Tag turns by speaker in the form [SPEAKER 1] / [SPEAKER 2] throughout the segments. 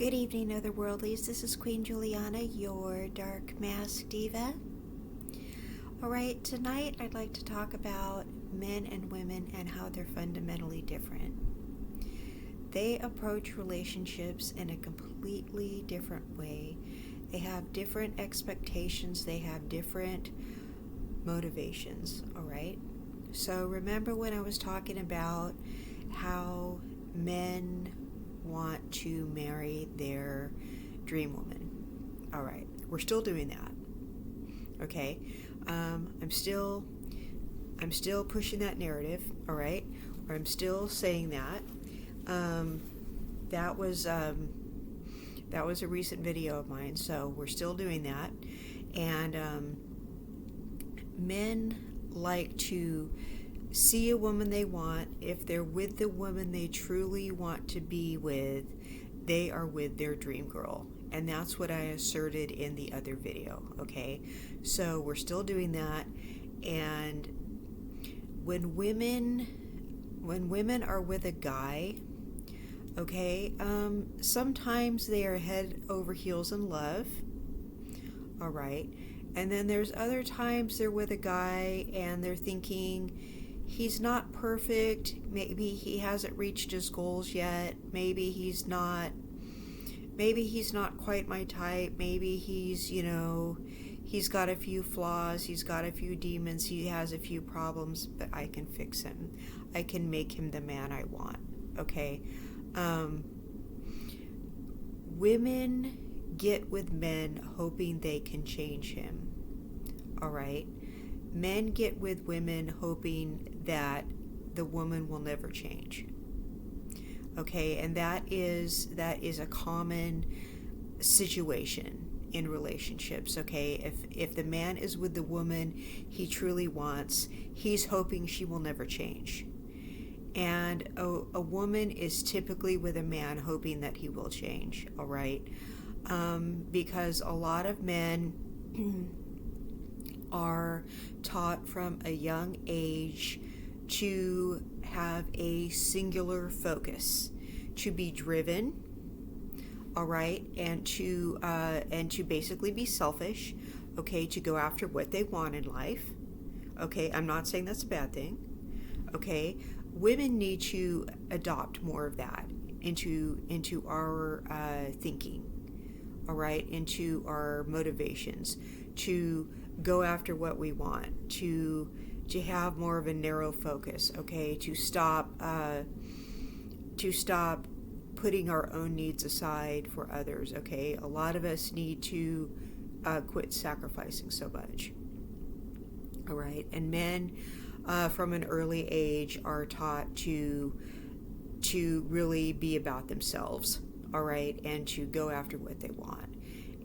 [SPEAKER 1] Good evening, Otherworldlies. This is Queen Juliana, your Dark Mask Diva. Alright, tonight I'd like to talk about men and women and how they're fundamentally different. They approach relationships in a completely different way. They have different expectations, they have different motivations, alright? So remember when I was talking about how men want to marry their dream woman. All right, we're still doing that. Okay, I'm still pushing that narrative. All right, or I'm still saying that. That was a recent video of mine, so we're still doing that. And men like to see a woman they want. If they're with the woman they truly want to be with, they are with their dream girl. And that's what I asserted in the other video, okay? So we're still doing that. And when women are with a guy, okay, sometimes they are head over heels in love, all right? And then there's other times they're with a guy and they're thinking, he's not perfect, maybe he hasn't reached his goals yet, maybe he's not quite my type, maybe he's got a few flaws, he's got a few demons, he has a few problems, but I can fix him. I can make him the man I want, okay? Women get with men hoping they can change him, all right? Men get with women hoping that the woman will never change. Okay, and that is a common situation in relationships. Okay, if the man is with the woman he truly wants, he's hoping she will never change. And a woman is typically with a man hoping that he will change, all right? Because a lot of men are taught from a young age to have a singular focus, to be driven, all right, and to basically be selfish, okay, to go after what they want in life. Okay, I'm not saying that's a bad thing. Okay, women need to adopt more of that into our thinking, all right, into our motivations, to go after what we want, to have more of a narrow focus, okay, to stop putting our own needs aside for others, okay? A lot of us need to quit sacrificing so much, all right? And men from an early age are taught to really be about themselves, all right, and to go after what they want,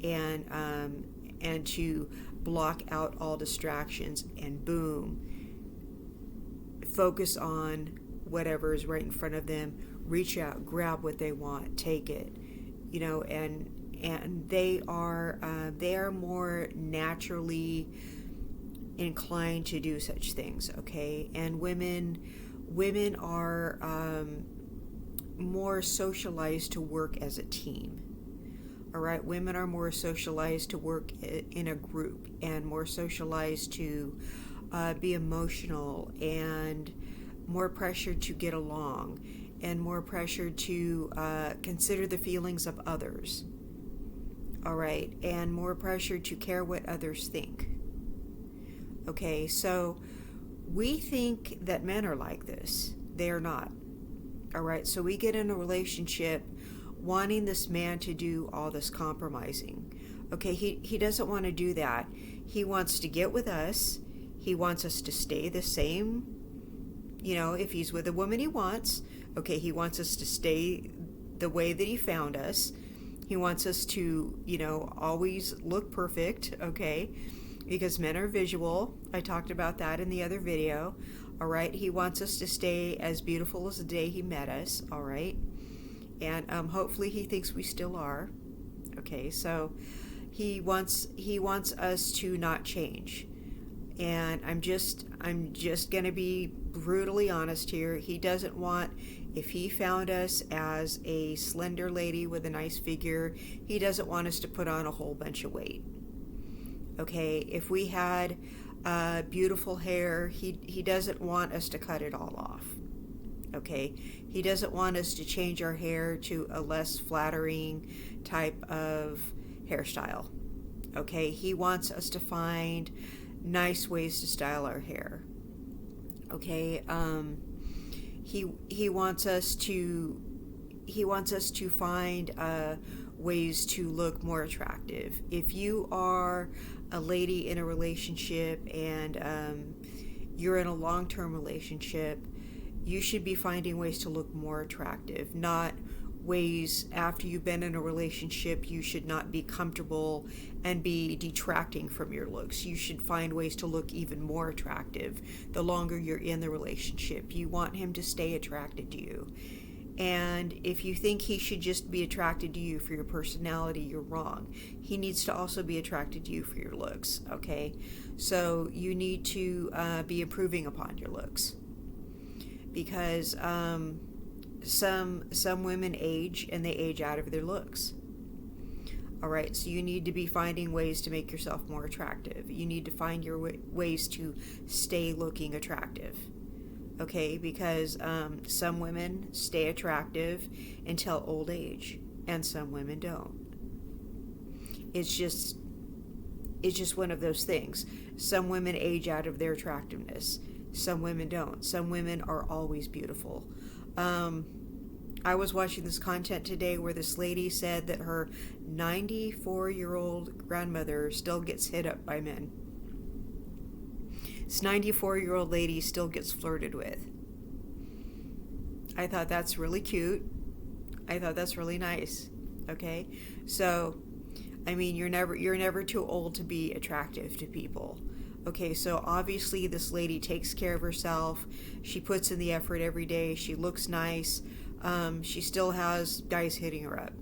[SPEAKER 1] and to block out all distractions and boom, focus on whatever is right in front of them, reach out, grab what they want, take it, and they are more naturally inclined to do such things, okay? And women are more socialized to work as a team. All right, women are more socialized to work in a group and more socialized to be emotional and more pressured to get along and more pressured to consider the feelings of others. All right, and more pressured to care what others think. Okay, so we think that men are like this. They are not. All right, so we get in a relationship wanting this man to do all this compromising. Okay, he doesn't want to do that. He wants to get with us. He wants us to stay the same. If he's with a woman he wants, okay, he wants us to stay the way that he found us. He wants us to, always look perfect, okay, because men are visual. I talked about that in the other video, all right? He wants us to stay as beautiful as the day he met us, all right? And hopefully he thinks we still are. Okay, so he wants us to not change. And I'm just going to be brutally honest here. He doesn't want If he found us as a slender lady with a nice figure, he doesn't want us to put on a whole bunch of weight. Okay, if we had beautiful hair, he doesn't want us to cut it all off. Okay, he doesn't want us to change our hair to a less flattering type of hairstyle. Okay, he wants us to find nice ways to style our hair. Okay, he wants us to find ways to look more attractive. If you are a lady in a relationship and you're in a long-term relationship, you should be finding ways to look more attractive, not ways after you've been in a relationship you should not be comfortable and be detracting from your looks. You should find ways to look even more attractive the longer you're in the relationship. You want him to stay attracted to you. And if you think he should just be attracted to you for your personality, you're wrong. He needs to also be attracted to you for your looks, okay? So you need to be improving upon your looks. Because some women age and they age out of their looks. All right, so you need to be finding ways to make yourself more attractive. You need to find your ways to stay looking attractive. Okay, because some women stay attractive until old age, and some women don't. It's just one of those things. Some women age out of their attractiveness. Some women don't. Some women are always beautiful. I was watching this content today where this lady said that her 94-year-old grandmother still gets hit up by men. This 94-year-old lady still gets flirted with. I thought that's really cute. I thought that's really nice. Okay? So, I mean, you're never too old to be attractive to people. Okay, so obviously this lady takes care of herself. She puts in the effort every day. She looks nice. She still has guys hitting her up.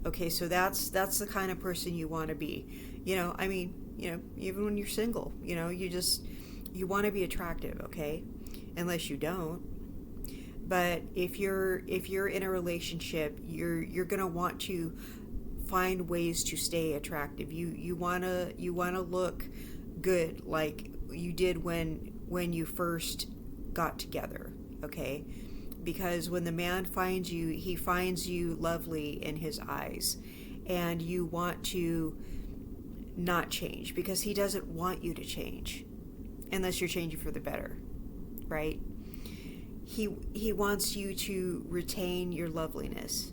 [SPEAKER 1] Okay, so that's the kind of person you want to be. I mean, even when you're single, you want to be attractive, okay? Unless you don't. But if you're in a relationship, you're gonna want to find ways to stay attractive. You wanna look good like you did when you first got together, okay? Because when the man finds you, he finds you lovely in his eyes, and you want to not change because he doesn't want you to change unless you're changing for the better, right? He wants you to retain your loveliness.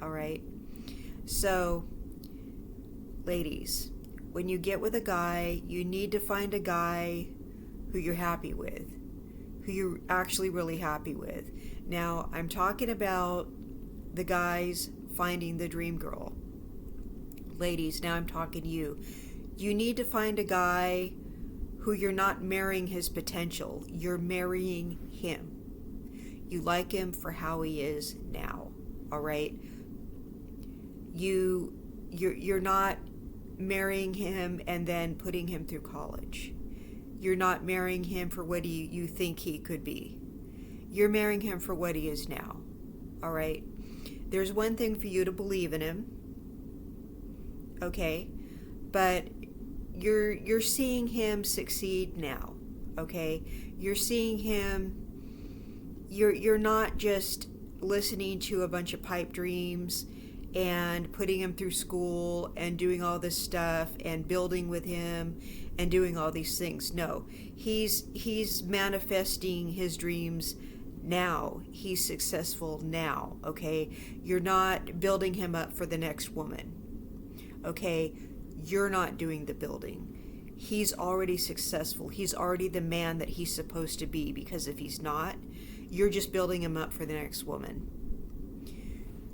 [SPEAKER 1] All right? So, ladies, when you get with a guy, you need to find a guy who you're happy with, who you're actually really happy with. Now, I'm talking about the guys finding the dream girl. Ladies, now I'm talking to you. You need to find a guy who you're not marrying his potential. You're marrying him. You like him for how he is now. All right? You're not marrying him and then putting him through college. You're not marrying him for what you think he could be. You're marrying him for what he is now. All right? There's one thing for you to believe in him. Okay? But you're seeing him succeed now. Okay? You're seeing him. You're not just listening to a bunch of pipe dreams and putting him through school and doing all this stuff and building with him and doing all these things. No, he's manifesting his dreams now. He's successful now, okay? You're not building him up for the next woman, okay? You're not doing the building. He's already successful. He's already the man that he's supposed to be, because if he's not, you're just building him up for the next woman.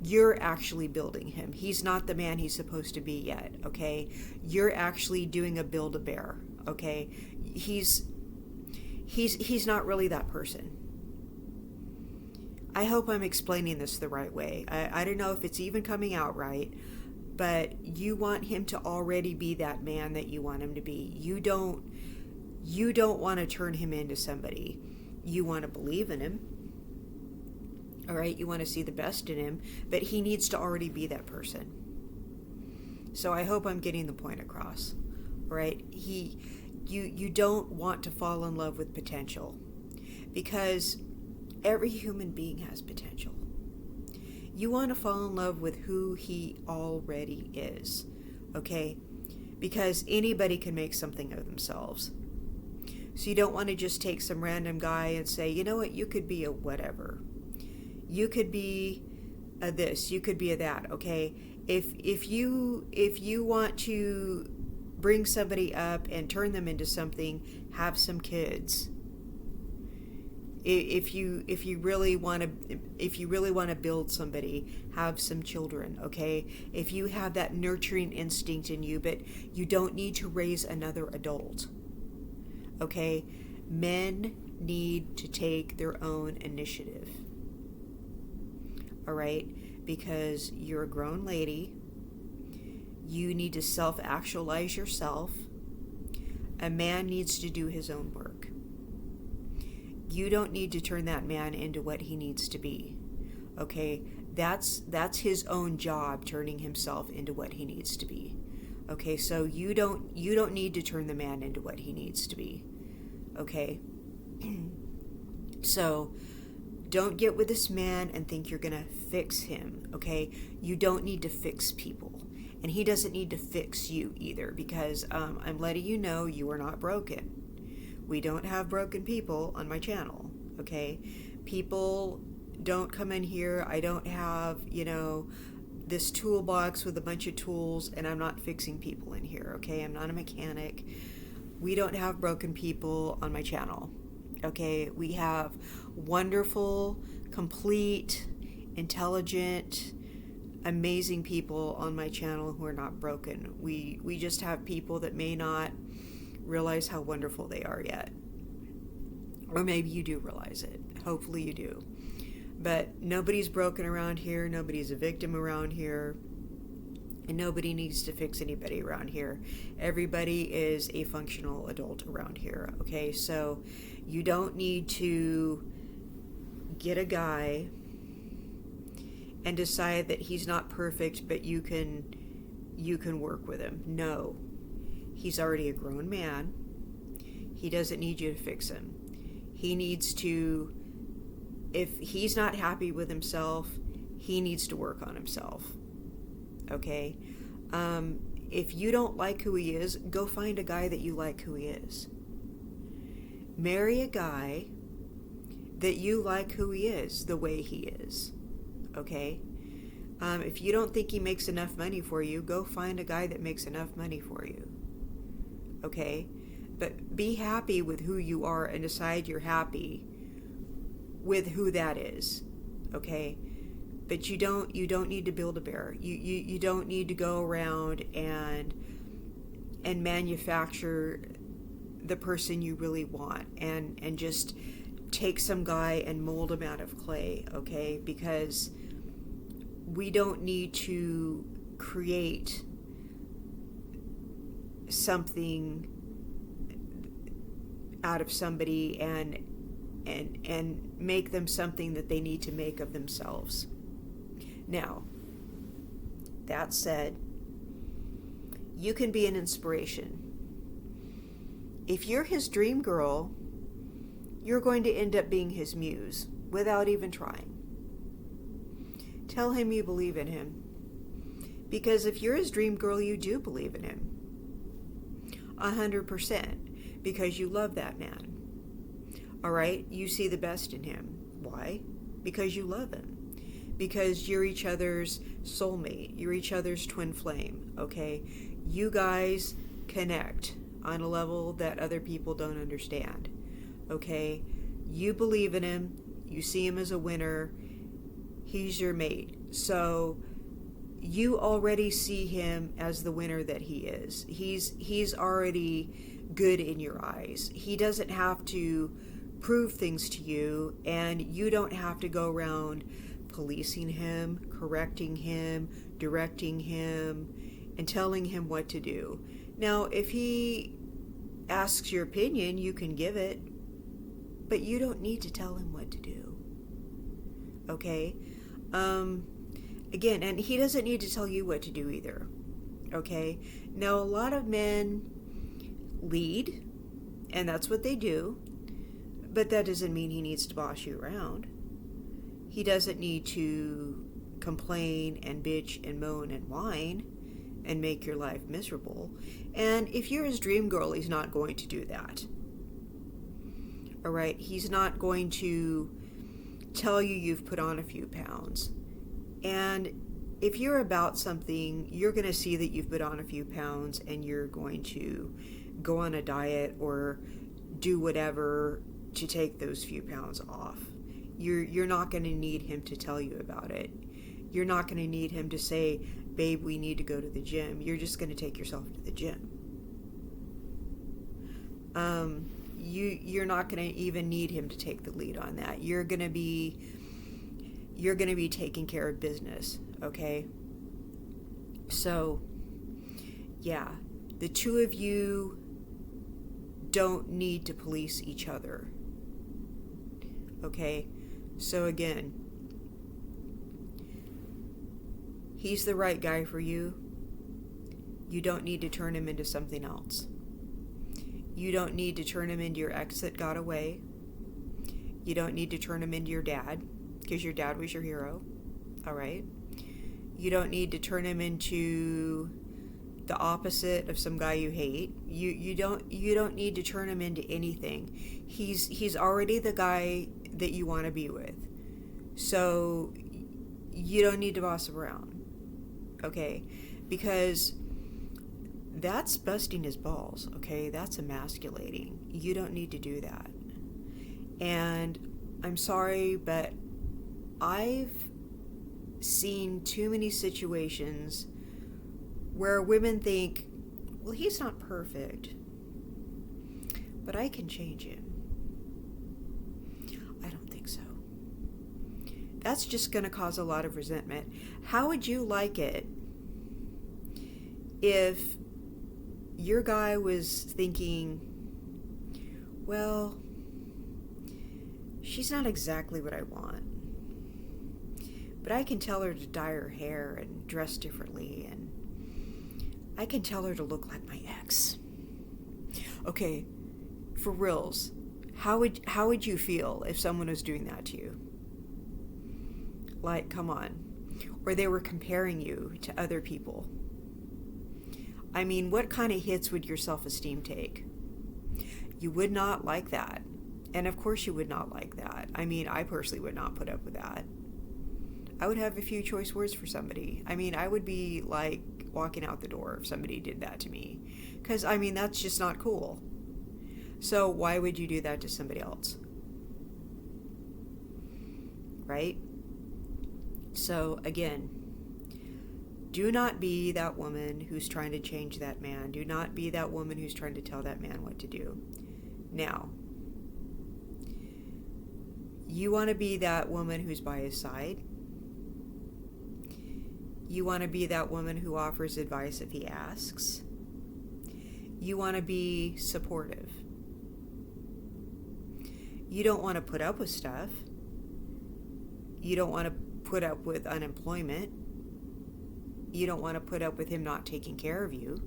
[SPEAKER 1] You're actually building him. He's not the man he's supposed to be yet, okay? You're actually doing a Build-A-Bear, okay? He's not really that person. I hope I'm explaining this the right way. I don't know if it's even coming out right, but you want him to already be that man that you want him to be. You don't want to turn him into somebody. You want to believe in him. All right, you want to see the best in him, but he needs to already be that person. So I hope I'm getting the point across. All right, you don't want to fall in love with potential, because every human being has potential. You want to fall in love with who he already is, okay? Because anybody can make something of themselves. So you don't want to just take some random guy and say, you know what, you could be a whatever. You could be a this, you could be a that, okay? If you want to bring somebody up and turn them into something, have some kids. If you really want to build somebody, have some children, okay? If you have that nurturing instinct in you, but you don't need to raise another adult, okay? Men need to take their own initiative, all right? Because you're a grown lady, you need to self-actualize yourself. A man needs to do his own work. You don't need to turn that man into what he needs to be, okay? That's his own job, turning himself into what he needs to be, okay? So you don't need to turn the man into what he needs to be, okay? So don't get with this man and think you're gonna fix him, okay? You don't need to fix people, and he doesn't need to fix you either, because I'm letting you know you are not broken. We don't have broken people on my channel, okay? People don't come in here. I don't have, this toolbox with a bunch of tools, and I'm not fixing people in here, okay? I'm not a mechanic. We don't have broken people on my channel, okay? We have wonderful, complete, intelligent, amazing people on my channel who are not broken. We just have people that may not realize how wonderful they are yet. Or maybe you do realize it. Hopefully you do. But nobody's broken around here. Nobody's a victim around here. And nobody needs to fix anybody around here. Everybody is a functional adult around here. Okay, so you don't need to get a guy and decide that he's not perfect, but you can work with him. No. He's already a grown man. He doesn't need you to fix him. He needs to, if he's not happy with himself, he needs to work on himself. Okay? If you don't like who he is, go find a guy that you like who he is. Marry a guy that you like who he is, the way he is. Okay? If you don't think he makes enough money for you, go find a guy that makes enough money for you. Okay? But be happy with who you are and decide you're happy with who that is. Okay? But you don't need to build a bear. You don't need to go around and manufacture the person you really want and just take some guy and mold him out of clay, okay? Because we don't need to create something out of somebody and make them something that they need to make of themselves. Now, that said, you can be an inspiration. If you're his dream girl, you're going to end up being his muse without even trying. Tell him you believe in him. Because if you're his dream girl, you do believe in him. 100%. Because you love that man. All right? You see the best in him. Why? Because you love him. Because you're each other's soulmate. You're each other's twin flame. Okay? You guys connect on a level that other people don't understand. Okay? You believe in him. You see him as a winner. He's your mate. So you already see him as the winner that he is. He's already good in your eyes. He doesn't have to prove things to you, and you don't have to go around policing him, correcting him, directing him, and telling him what to do. Now, if he asks your opinion, you can give it, but you don't need to tell him what to do. Okay? Again, and he doesn't need to tell you what to do either. Okay? Now, a lot of men lead, and that's what they do, but that doesn't mean he needs to boss you around. He doesn't need to complain and bitch and moan and whine and make your life miserable. And if you're his dream girl, he's not going to do that. All right? He's not going to tell you you've put on a few pounds. And if you're about something, you're going to see that you've put on a few pounds, and you're going to go on a diet or do whatever to take those few pounds off. You're not going to need him to tell you about it. You're not going to need him to say, babe, we need to go to the gym. You're just going to take yourself to the gym. You're not going to even need him to take the lead on that. You're going to be taking care of business, okay? So, yeah, the two of you don't need to police each other, okay? So again, he's the right guy for you. You don't need to turn him into something else. You don't need to turn him into your ex that got away. You don't need to turn him into your dad, because your dad was your hero. All right? You don't need to turn him into the opposite of some guy you hate. You don't need to turn him into anything. He's already the guy that you want to be with. So you don't need to boss him around. Okay? Because that's busting his balls, okay? That's emasculating. You don't need to do that. And I'm sorry, but I've seen too many situations where women think, well, he's not perfect, but I can change him. I don't think so. That's just going to cause a lot of resentment. How would you like it if your guy was thinking, well, she's not exactly what I want, but I can tell her to dye her hair and dress differently, and I can tell her to look like my ex. Okay, for reals, how would you feel if someone was doing that to you? Like, come on. Or they were comparing you to other people. I mean, what kind of hits would your self-esteem take? You would not like that. And of course you would not like that. I mean, I personally would not put up with that. I would have a few choice words for somebody. I mean, I would be like walking out the door if somebody did that to me. Because, I mean, that's just not cool. So why would you do that to somebody else? Right? So, again, do not be that woman who's trying to change that man. Do not be that woman who's trying to tell that man what to do. Now, you want to be that woman who's by his side. You want to be that woman who offers advice if he asks. You want to be supportive. You don't want to put up with stuff. You don't want to put up with unemployment. You don't want to put up with him not taking care of you.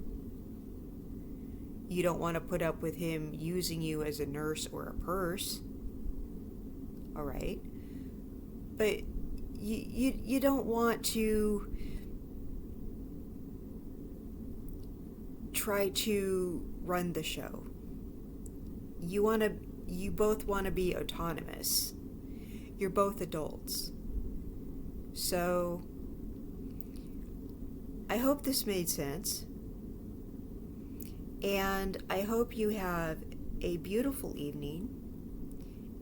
[SPEAKER 1] You don't want to put up with him using you as a nurse or a purse. All right? But you don't want to try to run the show. You both want to be autonomous. You're both adults. So I hope this made sense. And I hope you have a beautiful evening.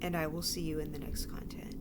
[SPEAKER 1] And I will see you in the next content.